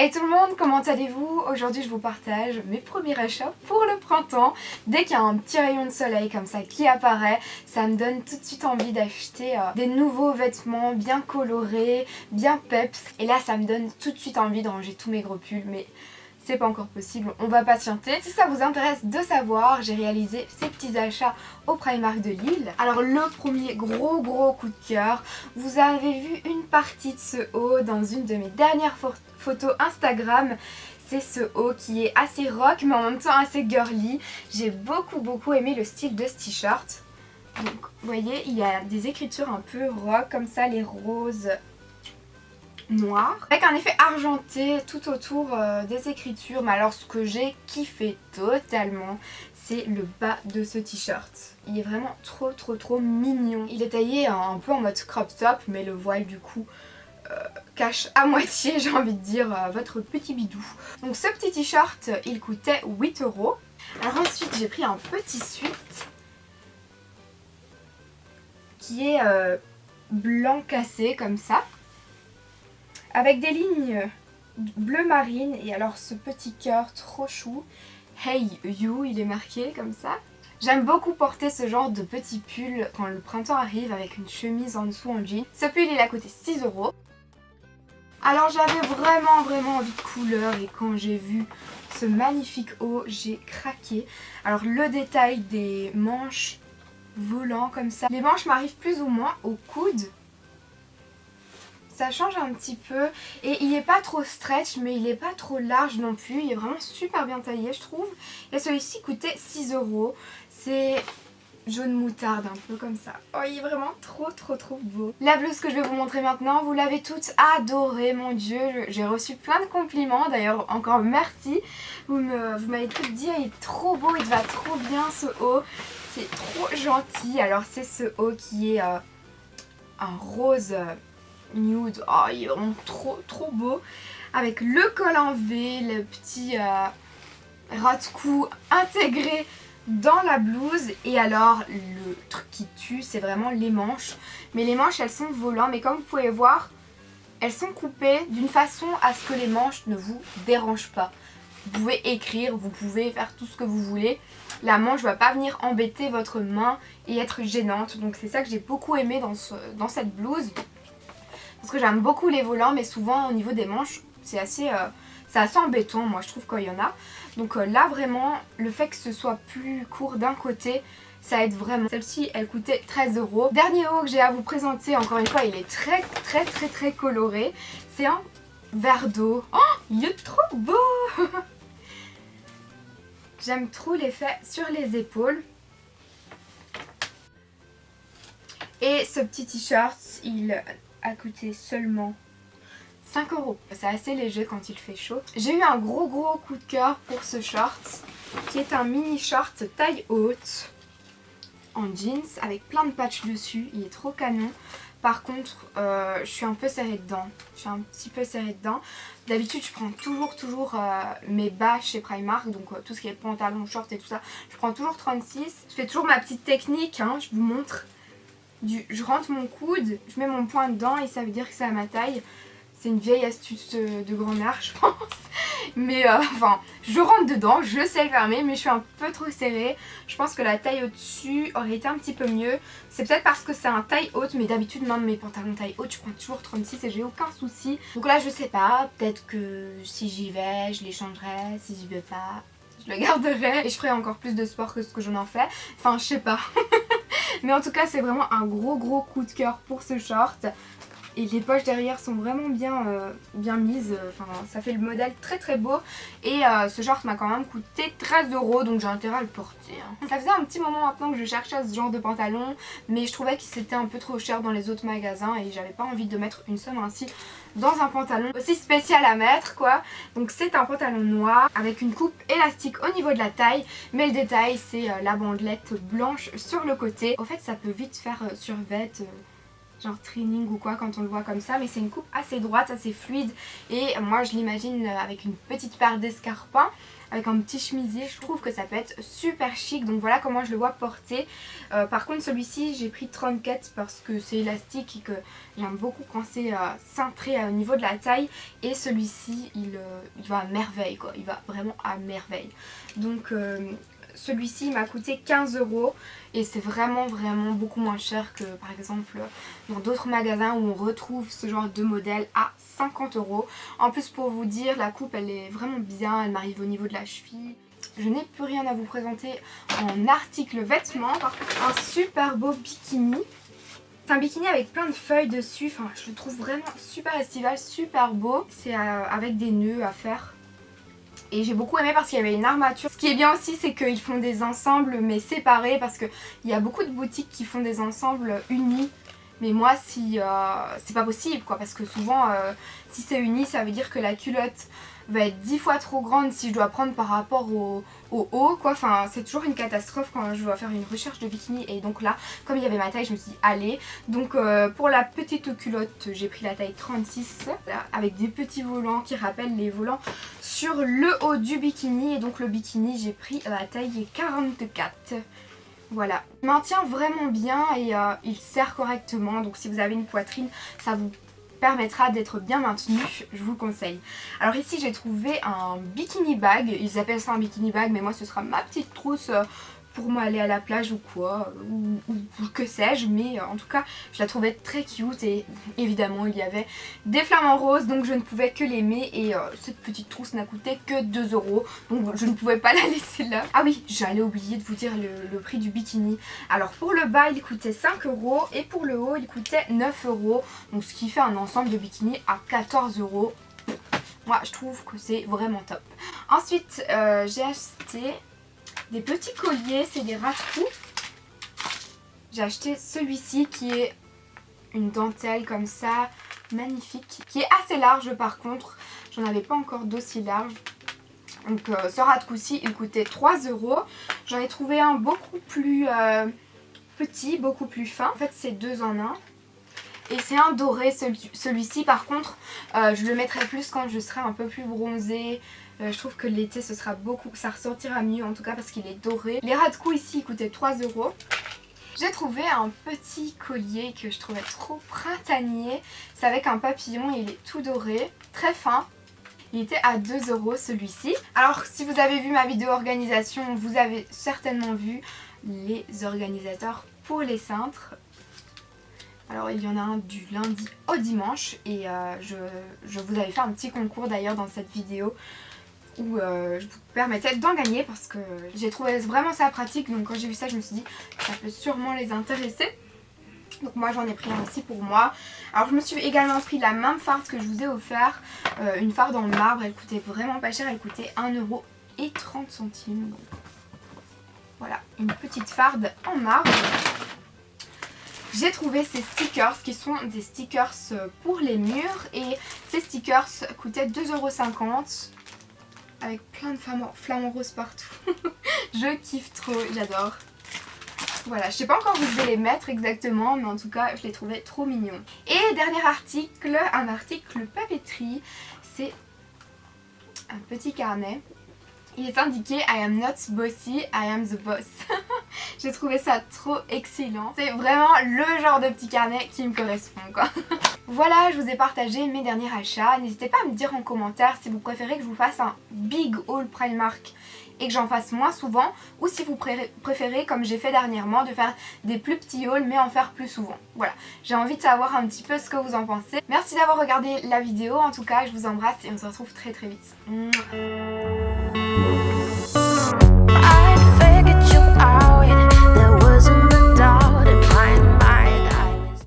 Hey tout le monde, comment allez-vous? Aujourd'hui je vous partage mes premiers achats pour le printemps. Dès qu'il y a un petit rayon de soleil comme ça qui apparaît, ça me donne tout de suite envie d'acheter des nouveaux vêtements bien colorés, bien peps. Et là ça me donne tout de suite envie de ranger tous mes gros pulls, mais c'est pas encore possible, on va patienter. Si ça vous intéresse de savoir, j'ai réalisé ces petits achats au Primark de Lille. Alors le premier gros coup de cœur, vous avez vu une partie de ce haut dans une de mes dernières photos Instagram. C'est ce haut qui est assez rock mais en même temps assez girly. J'ai beaucoup aimé le style de ce t-shirt. Donc vous voyez, il y a des écritures un peu rock comme ça, les roses noir avec un effet argenté tout autour des écritures. Mais alors ce que j'ai kiffé totalement, c'est le bas de ce t-shirt. Il est vraiment trop mignon. Il est taillé un peu en mode crop top, mais le voile du coup cache à moitié, j'ai envie de dire, votre petit bidou. Donc ce petit t-shirt il coûtait 8 €. Alors ensuite j'ai pris un petit sweat qui est blanc cassé comme ça, avec des lignes bleu marine et alors ce petit cœur trop chou, Hey You, il est marqué comme ça. J'aime beaucoup porter ce genre de petit pull quand le printemps arrive avec une chemise en dessous en jean. Ce pull il a coûté 6 €. Alors j'avais vraiment envie de couleur et quand j'ai vu ce magnifique haut, j'ai craqué. Alors le détail des manches volant comme ça. Les manches m'arrivent plus ou moins au coude. Ça change un petit peu et il n'est pas trop stretch mais il n'est pas trop large non plus. Il est vraiment super bien taillé je trouve. Et celui-ci coûtait 6 €. C'est jaune moutarde un peu comme ça. Oh il est vraiment trop beau. La blouse que je vais vous montrer maintenant, vous l'avez toutes adorée, mon dieu. J'ai reçu plein de compliments, d'ailleurs encore merci. Vous m'avez toutes dit il est trop beau, il te va trop bien ce haut. C'est trop gentil. Alors c'est ce haut qui est un rose nude. Oh il est vraiment trop beau. Avec le col en V, le petit ras de cou intégré dans la blouse. Et alors le truc qui tue c'est vraiment les manches. Mais les manches elles sont volantes, mais comme vous pouvez voir elles sont coupées d'une façon à ce que les manches ne vous dérangent pas. Vous pouvez écrire, vous pouvez faire tout ce que vous voulez. La manche ne va pas venir embêter votre main et être gênante. Donc c'est ça que j'ai beaucoup aimé dans cette blouse. Parce que j'aime beaucoup les volants mais souvent au niveau des manches c'est assez embêtant moi je trouve quand il y en a. Donc là vraiment le fait que ce soit plus court d'un côté ça aide vraiment. Celle-ci elle coûtait 13 €. Dernier haut que j'ai à vous présenter, encore une fois il est très coloré. C'est un verre d'eau. Oh il est trop beau. J'aime trop l'effet sur les épaules. Et ce petit t-shirt il a coûté seulement 5 €. C'est assez léger quand il fait chaud. J'ai eu un gros coup de cœur pour ce short qui est un mini short taille haute en jeans avec plein de patchs dessus. Il est trop canon. Par contre je suis un peu serrée dedans. Je suis un petit peu serrée dedans. D'habitude je prends toujours mes bas chez Primark. Donc tout ce qui est pantalon, short et tout ça. Je prends toujours 36. Je fais toujours ma petite technique hein, je vous montre. Je rentre mon coude, je mets mon poing dedans et ça veut dire que c'est à ma taille. C'est une vieille astuce de grand-mère je pense. Mais enfin, je rentre dedans, je sais le fermer mais je suis un peu trop serrée. Je pense que la taille au-dessus aurait été un petit peu mieux. C'est peut-être parce que c'est un taille haute mais d'habitude même mes pantalons taille haute je prends toujours 36 et j'ai aucun souci. Donc là je sais pas, peut-être que si j'y vais je les changerai, si j'y vais pas je le garderai. Et je ferai encore plus de sport que ce que j'en en fais. Enfin je sais pas. Mais en tout cas c'est vraiment un gros coup de cœur pour ce short. Et les poches derrière sont vraiment bien mises, enfin, ça fait le modèle très beau. Et ce short m'a quand même coûté 13 € donc j'ai intérêt à le porter. Hein. Ça faisait un petit moment maintenant que je cherchais ce genre de pantalon, mais je trouvais que c'était un peu trop cher dans les autres magasins et j'avais pas envie de mettre une somme ainsi dans un pantalon aussi spécial à mettre quoi. Donc c'est un pantalon noir avec une coupe élastique au niveau de la taille, mais le détail c'est la bandelette blanche sur le côté. Au fait ça peut vite faire survêt. genre training ou quoi quand on le voit comme ça, mais c'est une coupe assez droite, assez fluide et moi je l'imagine avec une petite paire d'escarpins, avec un petit chemisier. Je trouve que ça peut être super chic, donc voilà comment je le vois porter. Par contre celui-ci j'ai pris 34 parce que c'est élastique et que j'aime beaucoup quand c'est cintré au niveau de la taille, et celui-ci il va à merveille quoi, il va vraiment à merveille. Donc celui-ci m'a coûté 15 € et c'est vraiment beaucoup moins cher que par exemple dans d'autres magasins où on retrouve ce genre de modèle à 50 €. En plus, pour vous dire, la coupe elle est vraiment bien, elle m'arrive au niveau de la cheville. Je n'ai plus rien à vous présenter en article vêtements. Par contre, un super beau bikini. C'est un bikini avec plein de feuilles dessus, enfin je le trouve vraiment super estival, super beau. C'est avec des nœuds à faire. Et j'ai beaucoup aimé parce qu'il y avait une armature. Ce qui est bien aussi, c'est qu'ils font des ensembles mais séparés, parce qu'il y a beaucoup de boutiques qui font des ensembles unis. Mais moi, si c'est pas possible quoi, parce que souvent si c'est uni, ça veut dire que la culotte va être 10 fois trop grande si je dois prendre par rapport au haut quoi. Enfin c'est toujours une catastrophe quand je dois faire une recherche de bikini, et donc là comme il y avait ma taille, je me suis dit allez. Donc pour la petite culotte j'ai pris la taille 36 là, avec des petits volants qui rappellent les volants sur le haut du bikini, et donc le bikini j'ai pris la taille 44. Voilà, il maintient vraiment bien et il serre correctement, donc si vous avez une poitrine ça vous permettra d'être bien maintenu, je vous le conseille. Alors ici j'ai trouvé un bikini bag, ils appellent ça un bikini bag mais moi ce sera ma petite trousse pour m'aller à la plage ou quoi, ou que sais-je, mais en tout cas je la trouvais très cute, et évidemment il y avait des flamants roses donc je ne pouvais que l'aimer, et cette petite trousse n'a coûté que 2 €, donc je ne pouvais pas la laisser là. Ah oui, j'allais oublier de vous dire le prix du bikini. Alors pour le bas il coûtait 5 € et pour le haut il coûtait 9 €, donc ce qui fait un ensemble de bikini à 14 €. Moi je trouve que c'est vraiment top. Ensuite j'ai acheté des petits colliers, c'est des Radcou. J'ai acheté celui-ci qui est une dentelle comme ça, magnifique, qui est assez large par contre, j'en avais pas encore d'aussi large. Donc ce Radcou-ci il coûtait 3 €. J'en ai trouvé un beaucoup plus petit, beaucoup plus fin. En fait c'est 2 en 1. Et c'est un doré, celui-ci par contre je le mettrai plus quand je serai un peu plus bronzée. Je trouve que l'été ce sera beaucoup, ça ressortira mieux en tout cas parce qu'il est doré. Les Radcou ici coûtaient 3 €. J'ai trouvé un petit collier que je trouvais trop printanier. C'est avec un papillon et il est tout doré, très fin. Il était à 2 € celui-ci. Alors si vous avez vu ma vidéo organisation, vous avez certainement vu les organisateurs pour les cintres. Alors il y en a un du lundi au dimanche, et je vous avais fait un petit concours d'ailleurs dans cette vidéo où je vous permettais d'en gagner parce que j'ai trouvé vraiment ça pratique, donc quand j'ai vu ça je me suis dit ça peut sûrement les intéresser. Donc moi j'en ai pris un aussi pour moi. Alors je me suis également pris la même farde que je vous ai offert, une farde en marbre, elle coûtait vraiment pas cher, elle coûtait 1,30 €. Donc voilà, une petite farde en marbre. J'ai trouvé ces stickers qui sont des stickers pour les murs, et ces stickers coûtaient 2,50 € avec plein de flamants roses partout. Je kiffe trop, j'adore. Voilà, je sais pas encore où je vais les mettre exactement, mais en tout cas je les trouvais trop mignons. Et dernier article, un article papeterie, c'est un petit carnet. Il est indiqué I am not bossy, I am the boss. J'ai trouvé ça trop excellent. C'est vraiment le genre de petit carnet qui me correspond quoi. Voilà, je vous ai partagé mes derniers achats. N'hésitez pas à me dire en commentaire si vous préférez que je vous fasse un big haul Primark et que j'en fasse moins souvent, ou si vous préférez, comme j'ai fait dernièrement, de faire des plus petits hauls mais en faire plus souvent. Voilà, j'ai envie de savoir un petit peu ce que vous en pensez. Merci d'avoir regardé la vidéo, en tout cas je vous embrasse et on se retrouve très vite.